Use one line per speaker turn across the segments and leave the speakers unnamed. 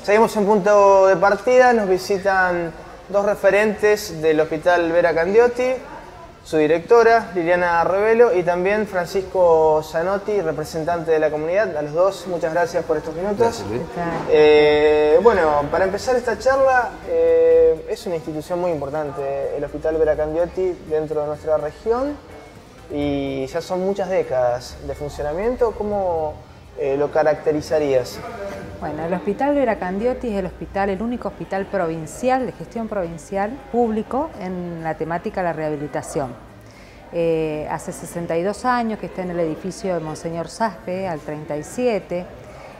Seguimos en punto de partida, nos visitan dos referentes del Hospital Vera Candioti, su directora Liliana Rebelo y también Francisco Zanotti, representante de la comunidad. A los dos, muchas gracias por estos minutos.
Gracias, Luis.
Bueno, para empezar esta charla, es una institución muy importante, el Hospital Vera Candioti, dentro de nuestra región, y ya son muchas décadas de funcionamiento. ¿Cómo lo caracterizarías?
Bueno, el Hospital Vera Candioti es el único hospital provincial, de gestión provincial, público, en la temática de la rehabilitación. Hace 62 años que está en el edificio de Monseñor Saspe, al 37.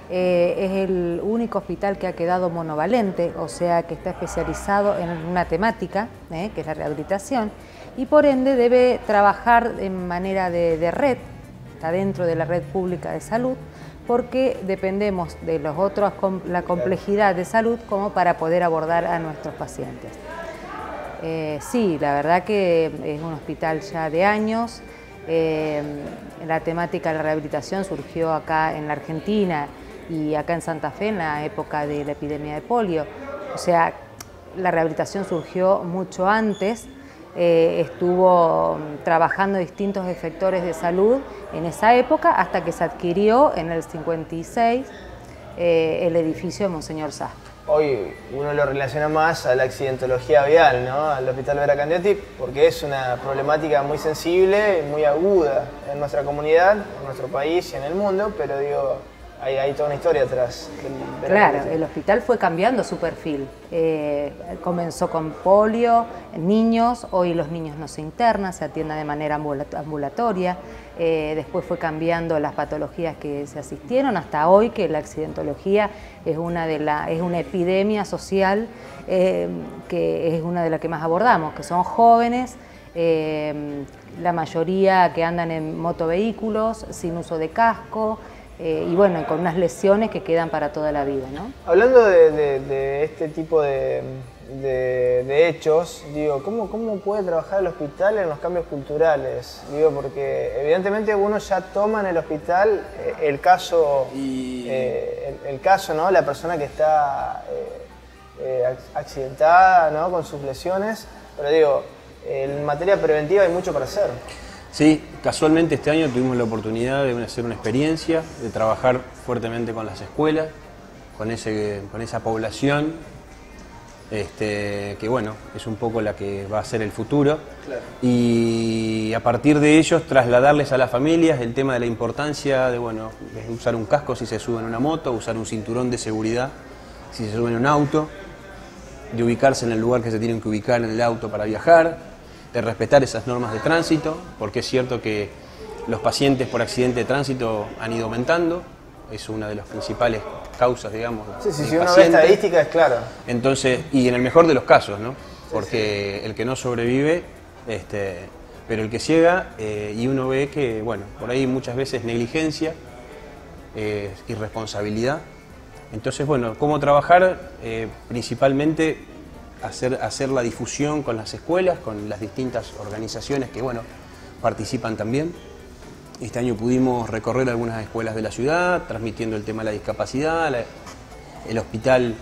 Es el único hospital que ha quedado monovalente, o sea que está especializado en una temática, que es la rehabilitación, y por ende debe trabajar en manera de red, está dentro de la red pública de salud, porque dependemos de los otros, la complejidad de salud, como para poder abordar a nuestros pacientes. Sí, la verdad que es un hospital ya de años. La temática de la rehabilitación surgió acá en la Argentina y acá en Santa Fe en la época de la epidemia de polio. O sea, la rehabilitación surgió mucho antes. Estuvo trabajando distintos efectores de salud en esa época hasta que se adquirió en el 56 el edificio de Monseñor Saspe.
Hoy uno lo relaciona más a la accidentología vial, ¿no? Al Hospital Vera Candioti, porque es una problemática muy sensible, muy aguda en nuestra comunidad, en nuestro país y en el mundo, pero digo, hay toda una historia atrás.
Claro, el hospital fue cambiando su perfil. Comenzó con polio, niños, hoy los niños no se internan, se atienden de manera ambulatoria. Después fue cambiando las patologías que se asistieron, hasta hoy que la accidentología es una epidemia social, que es una de las que más abordamos, que son jóvenes, la mayoría que andan en motovehículos, sin uso de casco, y bueno, con unas lesiones que quedan para toda la vida, ¿no?
Hablando de este tipo de hechos, digo, ¿cómo puede trabajar el hospital en los cambios culturales? Digo, porque evidentemente uno ya toma en el hospital el caso, ¿no? La persona que está accidentada, ¿no? Con sus lesiones, pero digo, en materia preventiva hay mucho para hacer.
Sí, casualmente este año tuvimos la oportunidad de hacer una experiencia, de trabajar fuertemente con las escuelas, con esa población, que bueno, es un poco la que va a ser el futuro. Claro. Y a partir de ellos trasladarles a las familias el tema de la importancia de usar un casco si se suben en una moto, usar un cinturón de seguridad si se suben en un auto, de ubicarse en el lugar que se tienen que ubicar en el auto para viajar, de respetar esas normas de tránsito, porque es cierto que los pacientes por accidente de tránsito han ido aumentando, es una de las principales causas, digamos.
Sí, si uno ve estadísticas, es claro.
Entonces, y en el mejor de los casos, ¿no? Porque sí, el que no sobrevive, pero el que llega, y uno ve que, bueno, por ahí muchas veces negligencia, irresponsabilidad. Entonces, bueno, ¿cómo trabajar? Principalmente hacer la difusión con las escuelas, con las distintas organizaciones que, bueno, participan también. Este año pudimos recorrer algunas escuelas de la ciudad, transmitiendo el tema de la discapacidad, el hospital,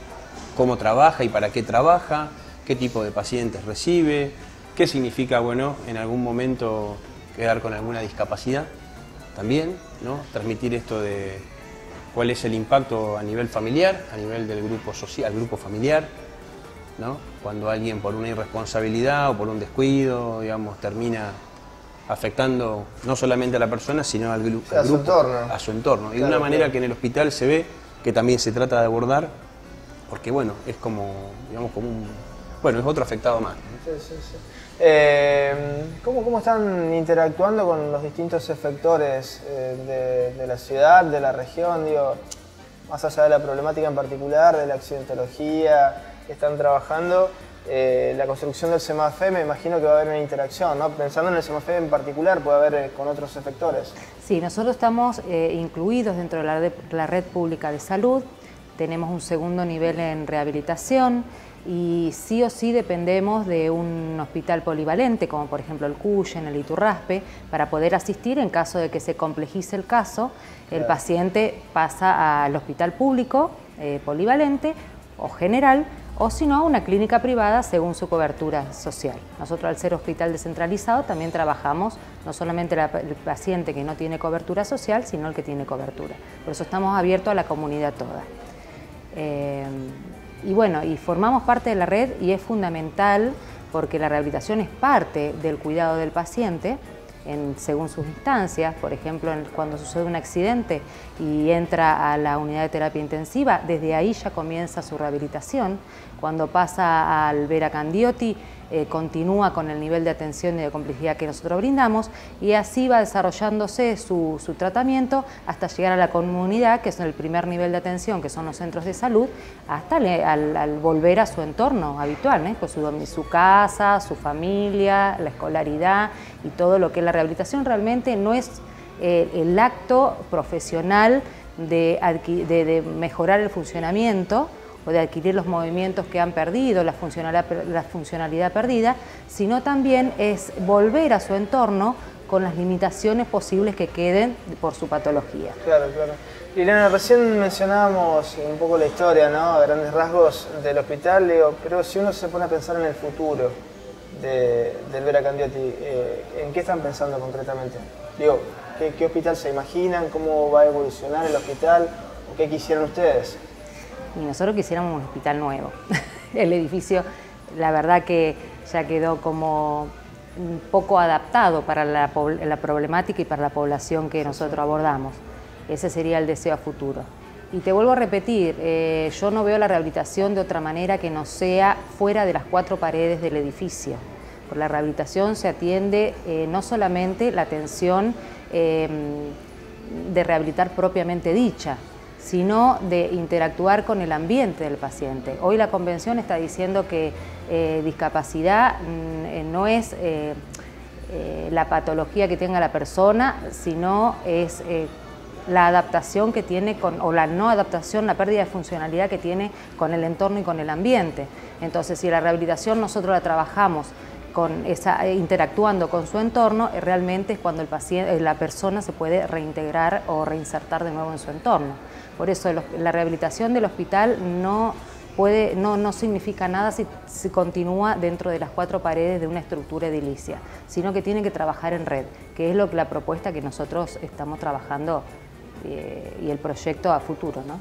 cómo trabaja y para qué trabaja, qué tipo de pacientes recibe, qué significa, bueno, en algún momento quedar con alguna discapacidad también, ¿no? Transmitir esto de cuál es el impacto a nivel familiar, a nivel del grupo social, grupo familiar, ¿no? Cuando alguien por una irresponsabilidad o por un descuido, digamos, termina afectando no solamente a la persona, sino al grupo,
a
su entorno. Y
claro,
de una manera que en el hospital se ve que también se trata de abordar, porque bueno, es como, digamos, es otro afectado más, ¿no?
Sí. ¿Cómo están interactuando con los distintos efectores de la ciudad, de la región? Digo, más allá de la problemática en particular, de la accidentología que están trabajando, la construcción del CEMAFE, me imagino que va a haber una interacción, ¿no? Pensando en el CEMAFE en particular, puede haber con otros efectores.
Sí, nosotros estamos incluidos dentro de la red pública de salud, tenemos un segundo nivel en rehabilitación y sí o sí dependemos de un hospital polivalente, como por ejemplo el Cuyen, el Iturraspe, para poder asistir en caso de que se complejice el caso. El paciente pasa al hospital público polivalente o general, o si no, una clínica privada según su cobertura social. Nosotros, al ser hospital descentralizado, también trabajamos no solamente el paciente que no tiene cobertura social, sino el que tiene cobertura. Por eso estamos abiertos a la comunidad toda. Y bueno, y formamos parte de la red, y es fundamental porque la rehabilitación es parte del cuidado del paciente según sus instancias. Por ejemplo, cuando sucede un accidente y entra a la unidad de terapia intensiva, desde ahí ya comienza su rehabilitación. Cuando pasa al Vera Candioti, continúa con el nivel de atención y de complejidad que nosotros brindamos, y así va desarrollándose su tratamiento hasta llegar a la comunidad, que es el primer nivel de atención, que son los centros de salud, hasta al volver a su entorno habitual, ¿no? Pues su casa, su familia, la escolaridad y todo lo que es la rehabilitación. Realmente no es el acto profesional de mejorar el funcionamiento o de adquirir los movimientos que han perdido, la funcionalidad perdida, sino también es volver a su entorno con las limitaciones posibles que queden por su patología.
Claro, claro. Liliana, recién mencionábamos un poco la historia, ¿no? A grandes rasgos del hospital, digo, pero si uno se pone a pensar en el futuro del Vera Candioti, ¿en qué están pensando concretamente? Digo, ¿qué hospital se imaginan? ¿Cómo va a evolucionar el hospital? ¿O qué quisieran ustedes?
Y nosotros quisiéramos un hospital nuevo. El edificio, la verdad que ya quedó como un poco adaptado para la problemática y para la población que nosotros abordamos. Ese sería el deseo a futuro. Y te vuelvo a repetir, yo no veo la rehabilitación de otra manera que no sea fuera de las 4 paredes del edificio. Por la rehabilitación se atiende no solamente la atención de rehabilitar propiamente dicha, sino de interactuar con el ambiente del paciente. Hoy la Convención está diciendo que discapacidad no es la patología que tenga la persona, sino es la adaptación que tiene o la no adaptación, la pérdida de funcionalidad que tiene con el entorno y con el ambiente. Entonces, si la rehabilitación nosotros la trabajamos interactuando con su entorno, realmente es cuando la persona se puede reintegrar o reinsertar de nuevo en su entorno. Por eso la rehabilitación del hospital no significa nada si continúa dentro de las 4 paredes de una estructura edilicia, sino que tiene que trabajar en red, que es la propuesta que nosotros estamos trabajando y el proyecto a futuro, ¿no?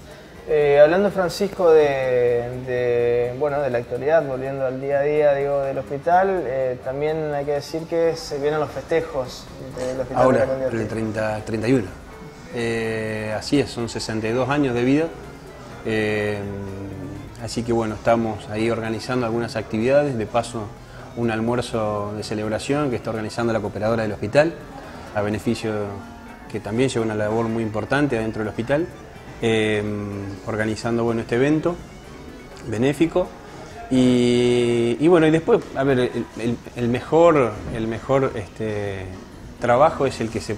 Hablando, Francisco, de la actualidad, volviendo al día a día, digo, del hospital, también hay que decir que se vienen los festejos del hospital.
Ahora, el 31. Así es, son 62 años de vida. Así que bueno, estamos ahí organizando algunas actividades, de paso un almuerzo de celebración que está organizando la cooperadora del hospital, a beneficio que también lleva una labor muy importante dentro del hospital. Organizando este evento benéfico y bueno, y después, a ver, el mejor trabajo es el que se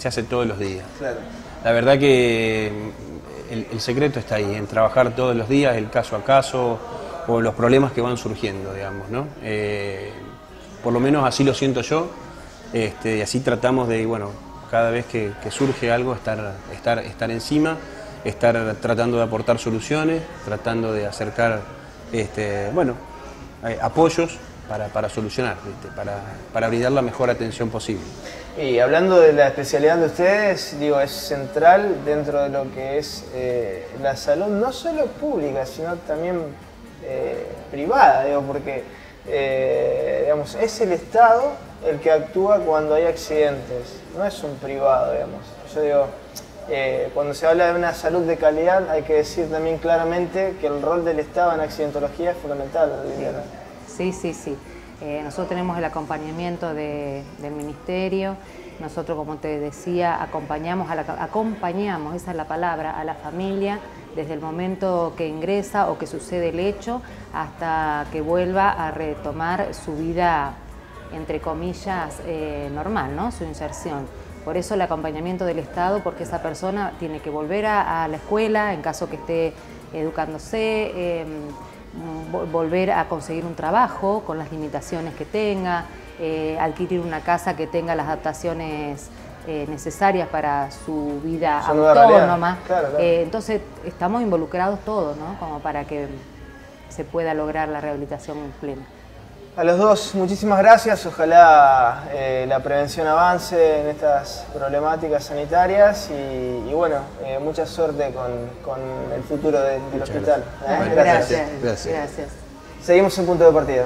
hace todos los días. Claro. La verdad que el secreto está ahí, en trabajar todos los días, el caso a caso o los problemas que van surgiendo, digamos, ¿no? Por lo menos así lo siento yo, y así tratamos de, bueno, cada vez que surge algo, estar encima, estar tratando de aportar soluciones, tratando de acercar apoyos para solucionar, para brindar la mejor atención posible.
Y hablando de la especialidad de ustedes, digo, es central dentro de lo que es la salud, no solo pública, sino también privada, digo, porque digamos, es el Estado el que actúa cuando hay accidentes, no es un privado, digamos. Yo digo, cuando se habla de una salud de calidad, hay que decir también claramente que el rol del Estado en accidentología es fundamental, Liliana.
Sí. Nosotros tenemos el acompañamiento del Ministerio. Nosotros, como te decía, acompañamos, esa es la palabra, a la familia desde el momento que ingresa o que sucede el hecho hasta que vuelva a retomar su vida, entre comillas, normal, ¿no? Su inserción. Por eso el acompañamiento del Estado, porque esa persona tiene que volver a la escuela en caso que esté educándose, volver a conseguir un trabajo con las limitaciones que tenga, adquirir una casa que tenga las adaptaciones necesarias para su vida
Su nueva
autónoma.
realidad. Claro, claro.
Entonces estamos involucrados todos, ¿no? Como para que se pueda lograr la rehabilitación plena.
A los dos, muchísimas gracias. Ojalá la prevención avance en estas problemáticas sanitarias y bueno, mucha suerte con el futuro del hospital.
Gracias.
Gracias.
Seguimos en punto de partida.